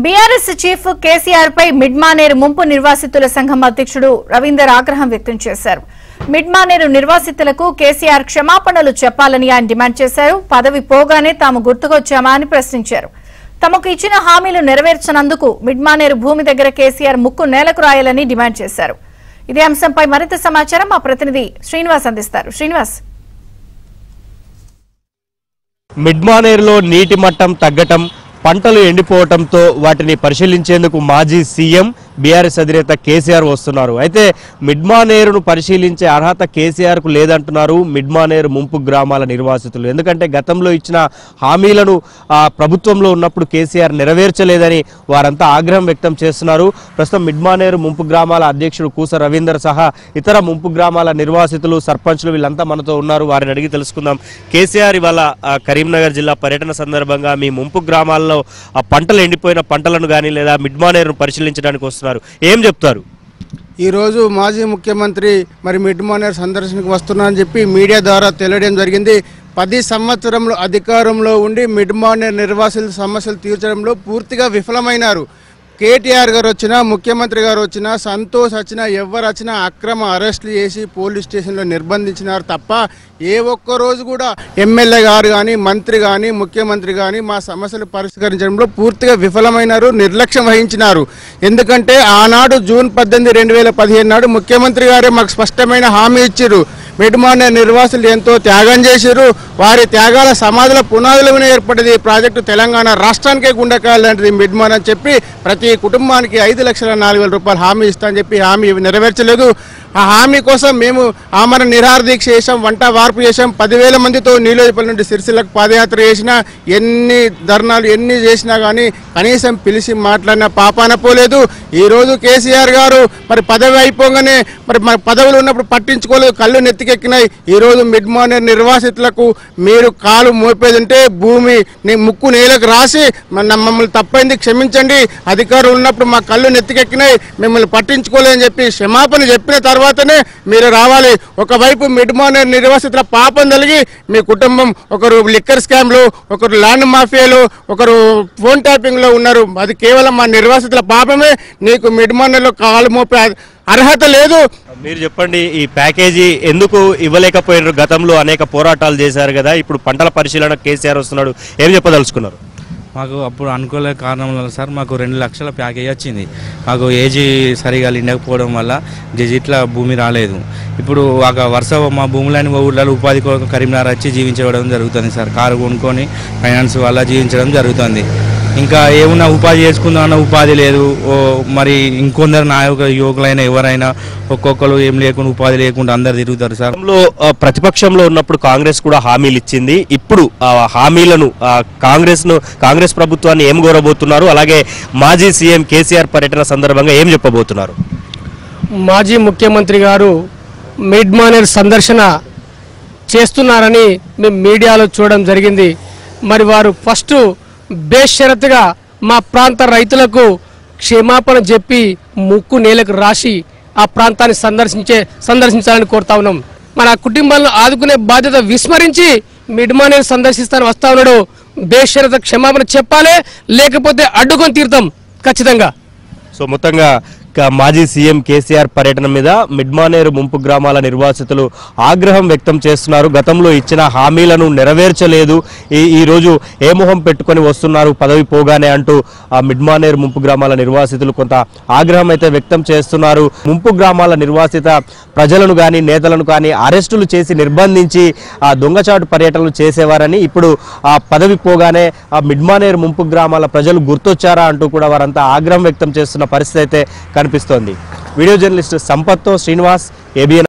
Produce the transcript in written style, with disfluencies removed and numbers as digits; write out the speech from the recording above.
BRS chief KCR పై మిడ్మానేరు ముంపు నిర్వాసితుల సంఘం అధ్యక్షుడు రవీందర్ ఆగ్రహం వ్యక్తం చేశారు. మిడ్మానేరు నిర్వాసితులకు కేసీఆర్ క్షమాపణలు చెప్పాలని ఆయన డిమాండ్ చేశారు. పదవి పోగానే తాము గుర్తుకొచ్చామా అని ప్రశ్నించారు. తమకు ఇచ్చిన హామీలు నెరవేర్చనందుకు మిడ్మానేరు భూమి దగ్గర కేసీఆర్ ముక్కు నేలకు రాయాలని డిమాండ్ చేశారు. ఇదే అంశంపై మరింత సమాచారం మా ప్రతినిధి శ్రీనివాస్ అందిస్తారు. శ్రీనివాస్, మిడ్మానేరులో నీటి మట్టం తగ్గటం, పంటలు ఎండిపోవడంతో వాటిని పరిశీలించేందుకు మాజీ సీఎం బీఆర్ఎస్ అధినేత కేసీఆర్ వస్తున్నారు. అయితే మిడ్మానేరును పరిశీలించే అర్హత కేసీఆర్ కు లేదంటున్నారు మిడ్మానేరు ముంపు గ్రామాల నిర్వాసితులు. ఎందుకంటే గతంలో ఇచ్చిన హామీలను ప్రభుత్వంలో ఉన్నప్పుడు కేసీఆర్ నెరవేర్చలేదని వారంతా ఆగ్రహం వ్యక్తం చేస్తున్నారు. ప్రస్తుతం మిడ్మానేరు ముంపు గ్రామాల అధ్యక్షుడు కూస రవీందర్ సహా ఇతర ముంపు గ్రామాల నిర్వాసితులు, సర్పంచ్లు వీళ్ళంతా మనతో ఉన్నారు. వారిని అడిగి తెలుసుకుందాం. కేసీఆర్ ఇవాళ కరీంనగర్ జిల్లా పర్యటన సందర్భంగా మీ ముంపు గ్రామాల్లో ఆ పంటలు ఎండిపోయిన పంటలను కానీ లేదా మిడ్మానేరును పరిశీలించడానికి వస్తున్నారు. ఏం చెప్తారు? ఈరోజు మాజీ ముఖ్యమంత్రి మిడ్మానేరు సందర్శనకు వస్తున్నారని చెప్పి మీడియా ద్వారా తెలియడం జరిగింది. 10 సంవత్సరంలో అధికారంలో ఉండి మిడ్మానేరు నిర్వాసితుల సమస్యలు తీర్చడంలో పూర్తిగా విఫలమైనారు. కేటీఆర్ గారు వచ్చినా, ముఖ్యమంత్రి గారు వచ్చినా, సంతోష్ వచ్చినా, ఎవరు వచ్చినా అక్రమ అరెస్టులు చేసి పోలీస్ స్టేషన్లో నిర్బంధించినారు తప్ప ఏ ఒక్క రోజు కూడా ఎమ్మెల్యే గారు కానీ, మంత్రి కానీ, ముఖ్యమంత్రి కానీ మా సమస్యలు పరిష్కరించడంలో పూర్తిగా విఫలమైనారు, నిర్లక్ష్యం వహించినారు. ఎందుకంటే ఆనాడు జూన్ 18, 2015 నాడు ముఖ్యమంత్రి గారే మాకు స్పష్టమైన హామీ ఇచ్చారు. మిడ్మానేరు నిర్వాసులు ఎంతో త్యాగం చేశారు. వారి త్యాగాల సమాధుల పునాదుల మీద ఏర్పడింది ఈ ప్రాజెక్టు. తెలంగాణ రాష్ట్రానికే గుండెకాయలు లాంటిది మిడ్మానేరు అని చెప్పి ప్రతి కుటుంబానికి 5,04,000 రూపాయలు హామీ ఇస్తామని చెప్పి హామీ నెరవేర్చలేదు. ఆ హామీ కోసం మేము ఆమరణ నిరాహార దీక్ష చేసాం, వంట వార్పు చేసాం. 10,000 మందితో నీలోపల్లి నుండి సిరిసిల్లకు పాదయాత్ర చేసినా, ఎన్ని ధర్నాలు ఎన్ని చేసినా కానీ కనీసం పిలిచి మాట్లాడిన పాపాన పోలేదు. ఈరోజు కేసీఆర్ గారు పదవి అయిపోగానే పదవులు ఉన్నప్పుడు పట్టించుకోలేదు, కళ్ళు నెత్తికెక్కినాయి. ఈరోజు మిడ్మానేరు నిర్వాసితులకు మీరు కాలు మోపేదంటే భూమి ముక్కు నేలకు రాసి మమ్మల్ని తప్పైంది క్షమించండి, అధికారులు ఉన్నప్పుడు మా కళ్ళు నెత్తికెక్కినాయి, మిమ్మల్ని పట్టించుకోలేదని చెప్పి క్షమాపణ చెప్పిన తర్వాతనే మీరు రావాలి. ఒకవైపు మిడ్మానేరు నిర్వాసితుల పాపం కలిగి మీ కుటుంబం ఒకరు లిక్కర్ స్కామ్లు, ఒకరు ల్యాండ్ మాఫియాలు, ఒకరు ఫోన్ ట్యాపింగ్లో ఉన్నారు. అది కేవలం మా నిర్వాసితుల పాపమే. నీకు మిడ్మానేరులో కాలు మోపే అర్హత లేదు. మీరు చెప్పండి, ఈ ప్యాకేజీ ఎందుకు ఇవ్వలేకపోయినారు? గతంలో అనేక పోరాటాలు చేశారు కదా, ఇప్పుడు పంటల పరిశీలన కేసీఆర్ వస్తున్నాడు, ఏం చెప్పదలుచుకున్నారు? మాకు అప్పుడు అనుకోలే కారణం వల్ల సార్ మాకు 2 లక్షల ప్యాకేజ్ వచ్చింది. మాకు ఏజీ సరిగా నిండకపోవడం వల్ల గెజిట్ల భూమి రాలేదు. ఇప్పుడు ఒక వరుస మా భూములని ఊళ్ళలో ఉపాధి కోసం కరీంనగర్ వచ్చి జీవించడం జరుగుతుంది సార్. కారు కొనుక్కొని ఫైనాన్స్ వల్ల జీవించడం జరుగుతుంది. ఇంకా ఏమన్నా ఉపాధి చేసుకుందామన్న ఉపాధి లేదు. మరి ఇంకొందరు యువకులైన ఎవరైనా ఒక్కొక్కరు ఏం లేకుండా ఉపాధి లేకుండా అందరు తిరుగుతారు సార్. ప్రతిపక్షంలో ఉన్నప్పుడు కాంగ్రెస్ కూడా హామీలు ఇచ్చింది. ఇప్పుడు హామీలను కాంగ్రెస్ ప్రభుత్వాన్ని ఏం కోరబోతున్నారు? అలాగే మాజీ సీఎం కేసీఆర్ పర్యటన సందర్భంగా ఏం చెప్పబోతున్నారు? మాజీ ముఖ్యమంత్రి గారు మిడ్మానేరు సందర్శన చేస్తున్నారని మేము మీడియాలో చూడడం జరిగింది. మరి వారు ఫస్ట్ బేషరతుగా మా ప్రాంత రైతులకు క్షమాపణ చెప్పి ముక్కు నేలకు రాసి ఆ ప్రాంతాన్ని సందర్శించాలని కోరుతా ఉన్నాం. మన కుటుంబాలను ఆదుకునే బాధ్యత విస్మరించి మిడ్మానేరు సందర్శిస్తాను వస్తా ఉన్నాడు. బేషరత క్షమాపణ చెప్పాలి, లేకపోతే అడ్డుకొని తీరుతాం ఖచ్చితంగా. సో మొత్తంగా మాజీ సీఎం కేసీఆర్ పర్యటన మీద మిడ్మానేరు ముంపు గ్రామాల నిర్వాసితులు ఆగ్రహం వ్యక్తం చేస్తున్నారు. గతంలో ఇచ్చిన హామీలను నెరవేర్చలేదు, ఈ రోజు ఏ మొహం పెట్టుకొని వస్తున్నారు పదవి పోగానే అంటూ ఆ మిడ్మానేరు ముంపు గ్రామాల నిర్వాసితులు కొంత ఆగ్రహం అయితే వ్యక్తం చేస్తున్నారు. ముంపు గ్రామాల నిర్వాసిత ప్రజలను కానీ నేతలను కానీ అరెస్టులు చేసి నిర్బంధించి ఆ దొంగచాటు పర్యటనలు చేసేవారని, ఇప్పుడు ఆ పదవి పోగానే ఆ మిడ్మానేరు ముంపు గ్రామాల ప్రజలు గుర్తొచ్చారా అంటూ కూడా వారంతా ఆగ్రహం వ్యక్తం చేస్తున్న పరిస్థితి అయితే కనిపిస్తోంది. వీడియో జర్నలిస్ట్ సంపత్తో శ్రీనివాస్, ఏబిఎన్.